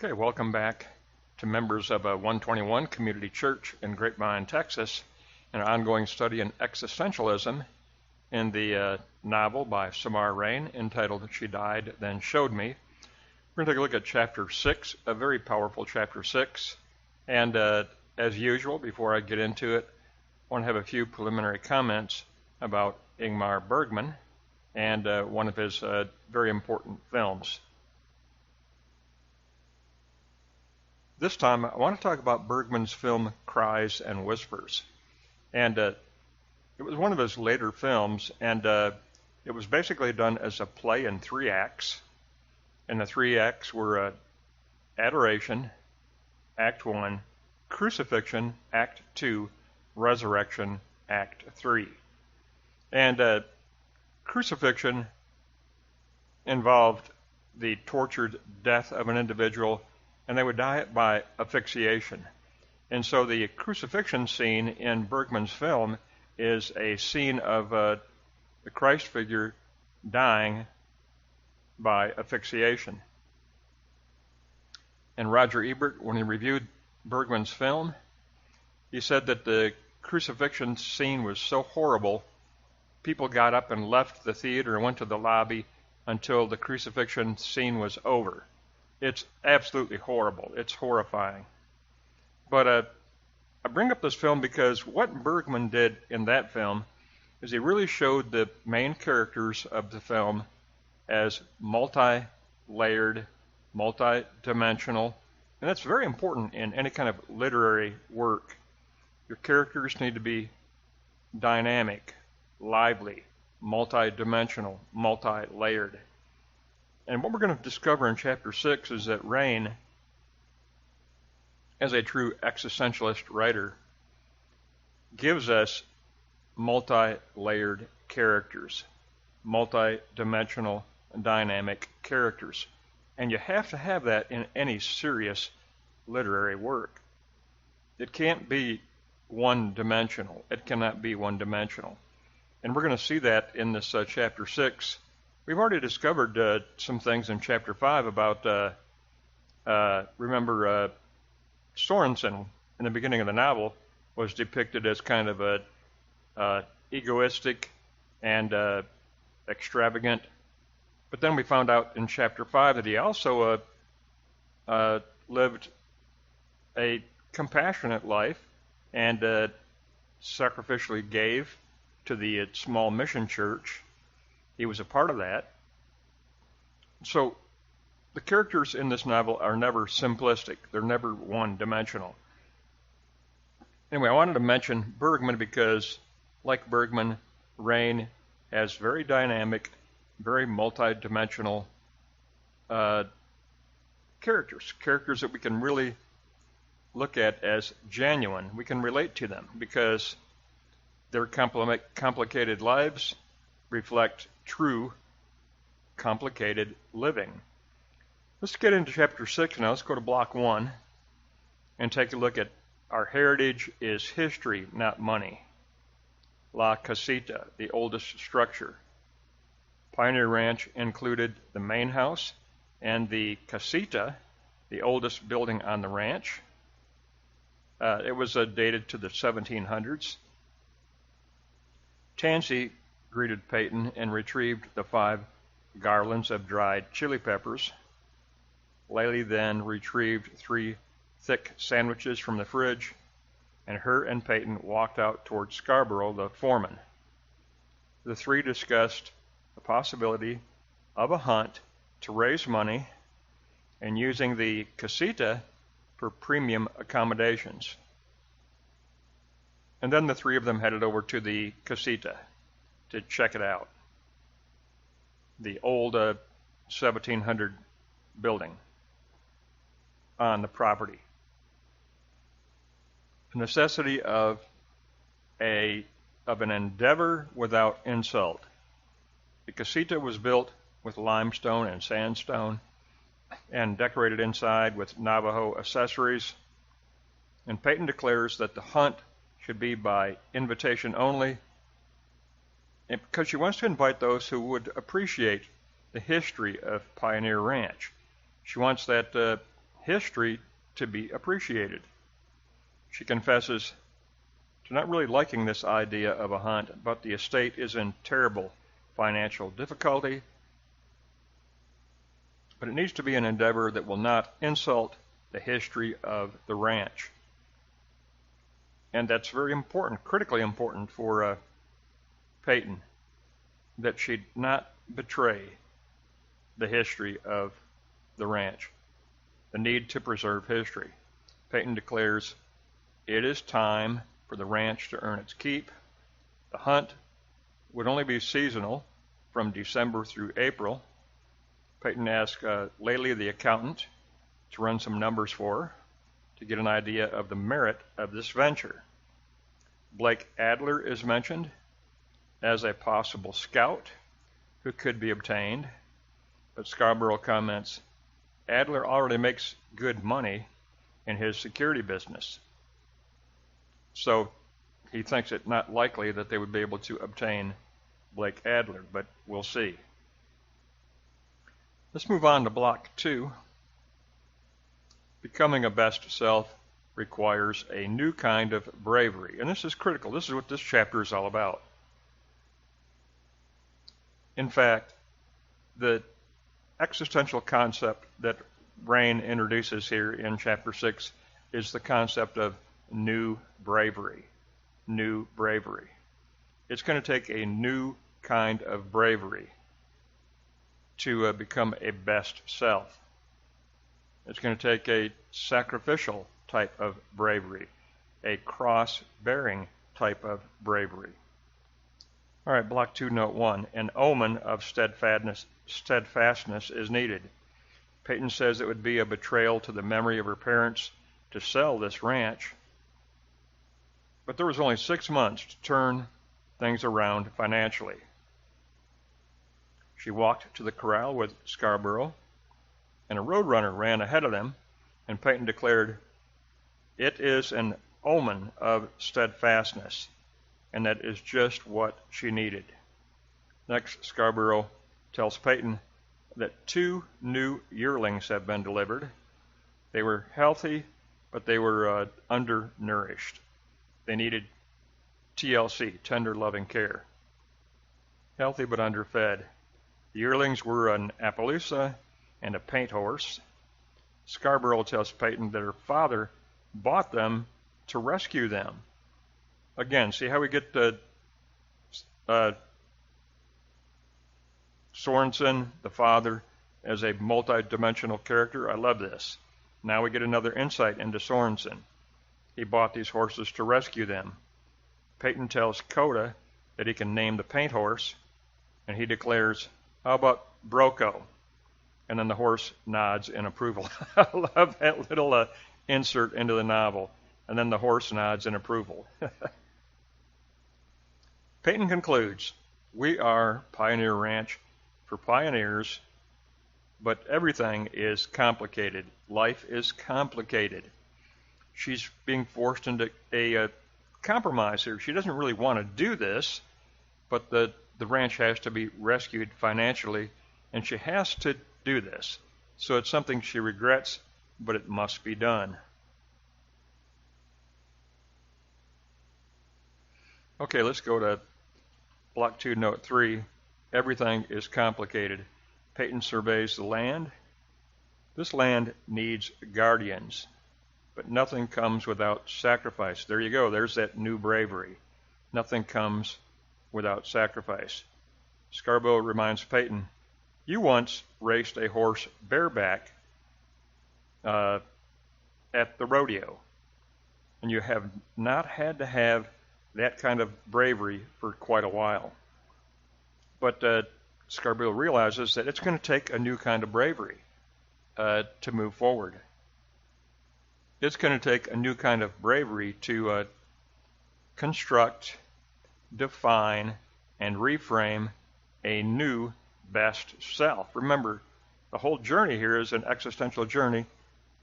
Okay, welcome back to members of 121 Community Church in Grapevine, Texas, and our ongoing study in existentialism in the novel by Reine entitled She Died, Then Showed Me. We're going to take a look at Chapter 6, a very powerful Chapter 6. And as usual, before I get into it, I want to have a few preliminary comments about Ingmar Bergman and one of his very important films. This time, I want to talk about Bergman's film Cries and Whispers. And it was one of his later films, and it was basically done as a play in 3 acts. And the 3 acts were Adoration, Act 1, Crucifixion, Act 2, Resurrection, Act 3. And Crucifixion involved the tortured death of an individual, and they would die by asphyxiation. And so the crucifixion scene in Bergman's film is a scene of the Christ figure dying by asphyxiation. And Roger Ebert, when he reviewed Bergman's film, he said that the crucifixion scene was so horrible, people got up and left the theater and went to the lobby until the crucifixion scene was over. It's absolutely horrible. It's horrifying. But I bring up this film because what Bergman did in that film is he really showed the main characters of the film as multi-layered, multi-dimensional, and that's very important in any kind of literary work. Your characters need to be dynamic, lively, multi-dimensional, multi-layered. And what we're going to discover in Chapter 6 is that Reine, as a true existentialist writer, gives us multi-layered characters, multi-dimensional, dynamic characters. And you have to have that in any serious literary work. It can't be one-dimensional. It cannot be one-dimensional. And we're going to see that in this Chapter 6. We've already discovered some things in Chapter 5 about, remember, Sorensen in the beginning of the novel was depicted as kind of a egoistic and extravagant. But then we found out in Chapter 5 that he also lived a compassionate life and sacrificially gave to the small mission church. He was a part of that. So the characters in this novel are never simplistic. They're never one-dimensional. Anyway, I wanted to mention Bergman because, like Bergman, Reine has very dynamic, very multi-dimensional characters that we can really look at as genuine. We can relate to them because their complicated lives reflect true, complicated living. Let's get into Chapter 6 now. Let's go to Block 1 and take a look at Our Heritage is History, Not Money. La Casita, the oldest structure. Pioneer Ranch included the main house and the casita, the oldest building on the ranch. It was dated to the 1700s. Tansy greeted Peyton and retrieved the 5 garlands of dried chili peppers. Laley then retrieved 3 thick sandwiches from the fridge, and her and Peyton walked out toward Scarborough, the foreman. The 3 discussed the possibility of a hunt to raise money and using the casita for premium accommodations. And then the 3 of them headed over to the casita to check it out. The old 1700 building on the property. The necessity of an endeavor without insult. The casita was built with limestone and sandstone and decorated inside with Navajo accessories. And Peyton declares that the hunt should be by invitation only, because she wants to invite those who would appreciate the history of Pioneer Ranch. She wants that history to be appreciated. She confesses to not really liking this idea of a hunt, but the estate is in terrible financial difficulty. But it needs to be an endeavor that will not insult the history of the ranch. And that's very important, critically important for Peyton, that she not betray the history of the ranch, the need to preserve history. Peyton declares it is time for the ranch to earn its keep. The hunt would only be seasonal from December through April. Peyton asked Laley, the accountant, to run some numbers for her to get an idea of the merit of this venture. Blake Adler is mentioned as a possible scout who could be obtained, but Scarborough comments, Adler already makes good money in his security business, so he thinks it not likely that they would be able to obtain Blake Adler, but we'll see. Let's move on to Block 2. Becoming a best self requires a new kind of bravery, and this is critical. This is what this chapter is all about. In fact, the existential concept that Reine introduces here in Chapter 6 is the concept of new bravery. New bravery. It's going to take a new kind of bravery to become a best self. It's going to take a sacrificial type of bravery, a cross-bearing type of bravery. All right, Block 2, Note 1. An omen of steadfastness is needed. Peyton says it would be a betrayal to the memory of her parents to sell this ranch, but there was only 6 months to turn things around financially. She walked to the corral with Scarborough, and a roadrunner ran ahead of them, and Peyton declared, it is an omen of steadfastness, and that is just what she needed. Next, Scarborough tells Peyton that 2 new yearlings have been delivered. They were healthy, but they were undernourished. They needed TLC, tender loving care. Healthy but underfed. The yearlings were an Appaloosa and a paint horse. Scarborough tells Peyton that her father bought them to rescue them. Again, see how we get the Sorensen, the father, as a multi-dimensional character? I love this. Now we get another insight into Sorensen. He bought these horses to rescue them. Peyton tells Coda that he can name the paint horse, and he declares, how about Broco? And then the horse nods in approval. I love that little insert into the novel. And then the horse nods in approval. Peyton concludes, we are Pioneer Ranch for pioneers, but everything is complicated. Life is complicated. She's being forced into a compromise here. She doesn't really want to do this, but the ranch has to be rescued financially, and she has to do this. So it's something she regrets, but it must be done. Okay, let's go to Block 2, Note 3. Everything is complicated. Peyton surveys the land. This land needs guardians, but nothing comes without sacrifice. There you go. There's that new bravery. Nothing comes without sacrifice. Scarborough reminds Peyton, you once raced a horse bareback at the rodeo, and you have not had to have that kind of bravery for quite a while. But Scarborough realizes that it's going to take a new kind of bravery to move forward. It's going to take a new kind of bravery to construct, define, and reframe a new best self. Remember, the whole journey here is an existential journey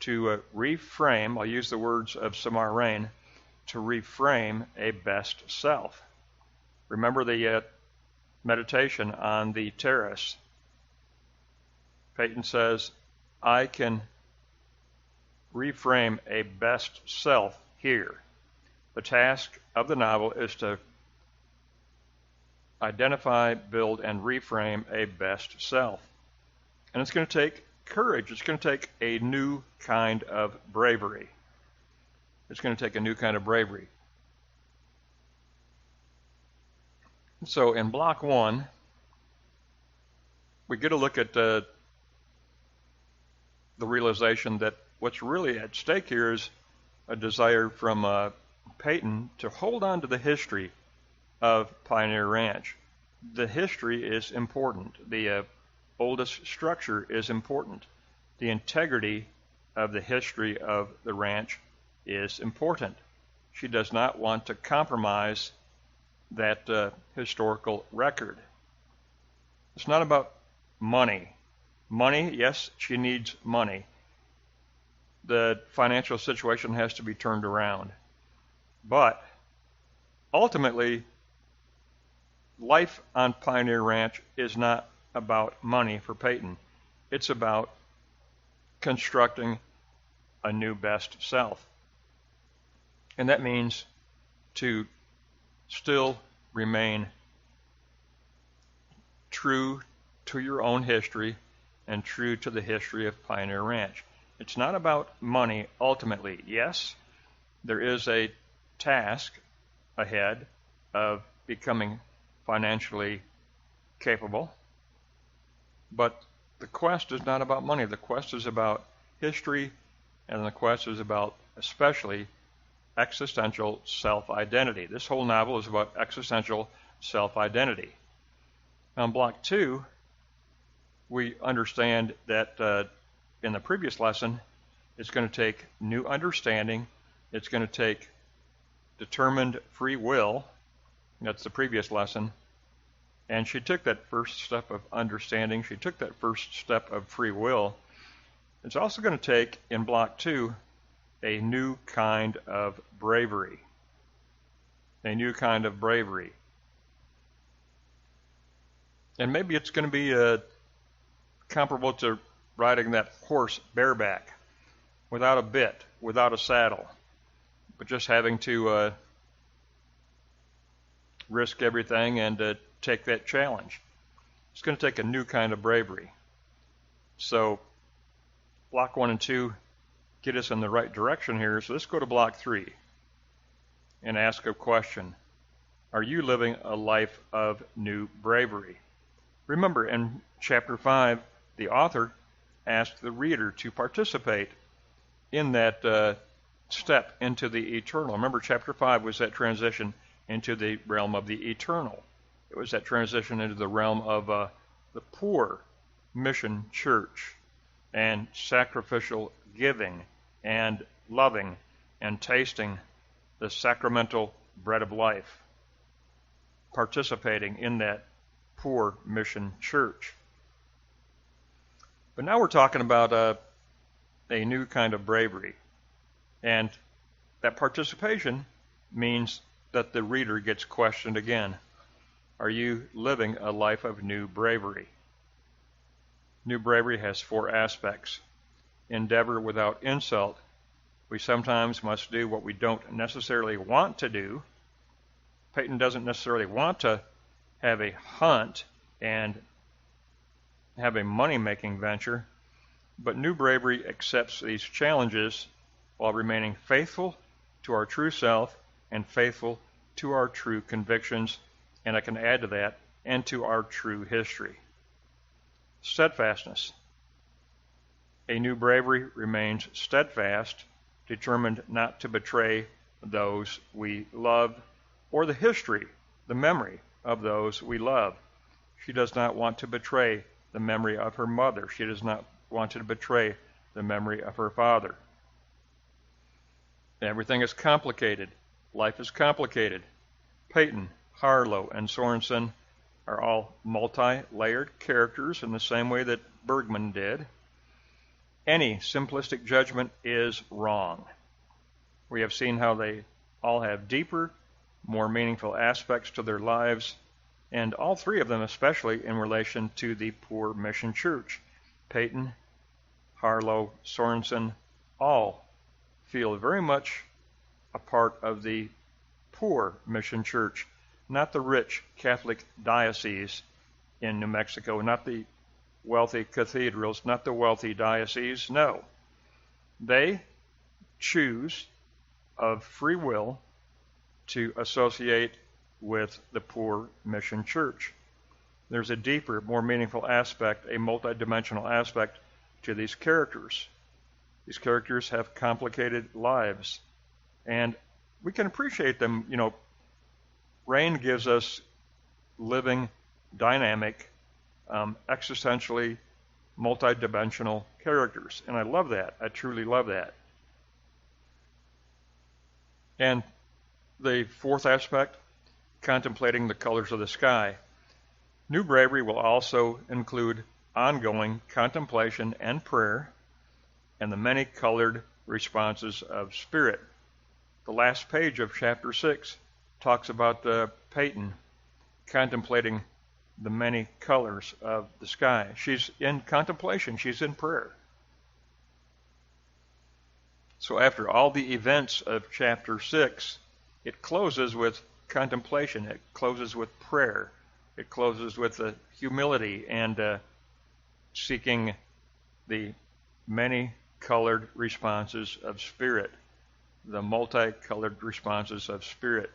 to reframe, I'll use the words of Samar Reine, to reframe a best self. Remember the meditation on the terrace. Peyton says, I can reframe a best self here. The task of the novel is to identify, build, and reframe a best self. And it's going to take courage. It's going to take a new kind of bravery. It's going to take a new kind of bravery. So in block 1, we get a look at the realization that what's really at stake here is a desire from Peyton to hold on to the history of Pioneer Ranch. The history is important. The oldest structure is important. The integrity of the history of the ranch is important. She does not want to compromise that historical record. It's not about money. Money, yes, she needs money. The financial situation has to be turned around. But ultimately, life on Pioneer Ranch is not about money for Peyton. It's about constructing a new best self. And that means to still remain true to your own history and true to the history of Pioneer Ranch. It's not about money ultimately. Yes, there is a task ahead of becoming financially capable, but the quest is not about money. The quest is about history, and the quest is about especially existential self-identity. This whole novel is about existential self-identity. On block 2, we understand that in the previous lesson, it's going to take new understanding. It's going to take determined free will. That's the previous lesson. And she took that first step of understanding. She took that first step of free will. It's also going to take, in block 2, a new kind of bravery. A new kind of bravery. And maybe it's going to be comparable to riding that horse bareback, without a bit, without a saddle, but just having to risk everything and take that challenge. It's going to take a new kind of bravery. So block 1 and 2 get us in the right direction here. So let's go to block 3 and ask a question. Are you living a life of new bravery? Remember, in chapter 5, the author asked the reader to participate in that step into the eternal. Remember, chapter 5 was that transition into the realm of the eternal. It was that transition into the realm of the poor mission church and sacrificial giving and loving and tasting the sacramental bread of life, participating in that poor mission church. But now we're talking about a new kind of bravery. And that participation means that the reader gets questioned again. Are you living a life of new bravery? New bravery has 4 aspects. Endeavor without insult. We sometimes must do what we don't necessarily want to do. Peyton doesn't necessarily want to have a hunt and have a money-making venture, but new bravery accepts these challenges while remaining faithful to our true self and faithful to our true convictions, and I can add to that, and to our true history. Steadfastness. A new bravery remains steadfast, determined not to betray those we love or the history, the memory of those we love. She does not want to betray the memory of her mother. She does not want to betray the memory of her father. Everything is complicated. Life is complicated. Peyton, Harlow, and Sorensen are all multi-layered characters in the same way that Bergman did. Any simplistic judgment is wrong. We have seen how they all have deeper, more meaningful aspects to their lives, and all 3 of them especially in relation to the poor mission church. Peyton, Harlow, Sorensen, all feel very much a part of the poor mission church, not the rich Catholic diocese in New Mexico, not the wealthy cathedrals, not the wealthy dioceses. No. They choose of free will to associate with the poor mission church. There's a deeper, more meaningful aspect, a multidimensional aspect to these characters. These characters have complicated lives, and we can appreciate them. Reine gives us living, dynamic, existentially multidimensional characters, and I love that. I truly love that. And the fourth aspect, contemplating the colors of the sky. New-Bravery will also include ongoing contemplation and prayer and the many-colored responses of spirit. The last page of chapter 6 talks about Peyton contemplating the many colors of the sky. She's in contemplation. She's in prayer. So after all the events of chapter 6, it closes with contemplation. It closes with prayer. It closes with humility and seeking the many-colored responses of spirit, the multicolored responses of spirit.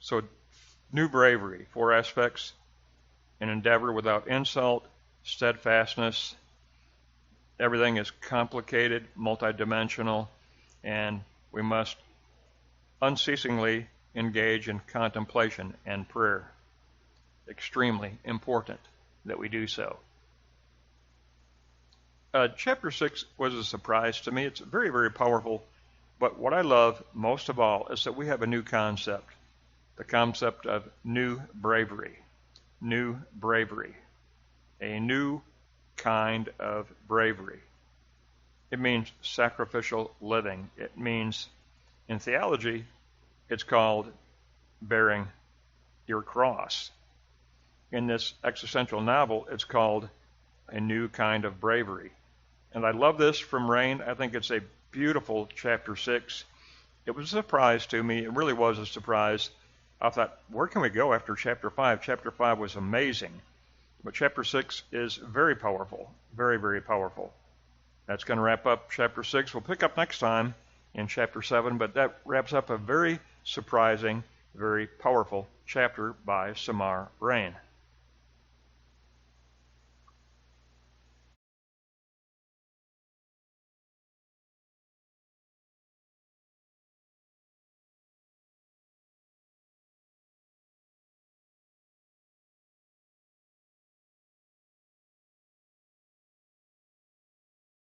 So New-Bravery, 4 aspects: an endeavor without insult, steadfastness. Everything is complicated, multidimensional, and we must unceasingly engage in contemplation and prayer. Extremely important that we do so. Chapter 6 was a surprise to me. It's very, very powerful, but what I love most of all is that we have a new concept, the concept of new bravery. New bravery. A new kind of bravery. It means sacrificial living. It means, in theology, it's called bearing your cross. In this existential novel, it's called a new kind of bravery. And I love this from Reine. I think it's a beautiful chapter 6. It was a surprise to me. It really was a surprise. I thought, where can we go after chapter 5? Chapter 5 was amazing. But chapter 6 is very powerful. Very, very powerful. That's going to wrap up chapter 6. We'll pick up next time in chapter 7, but that wraps up a very surprising, very powerful chapter by Samar Reine.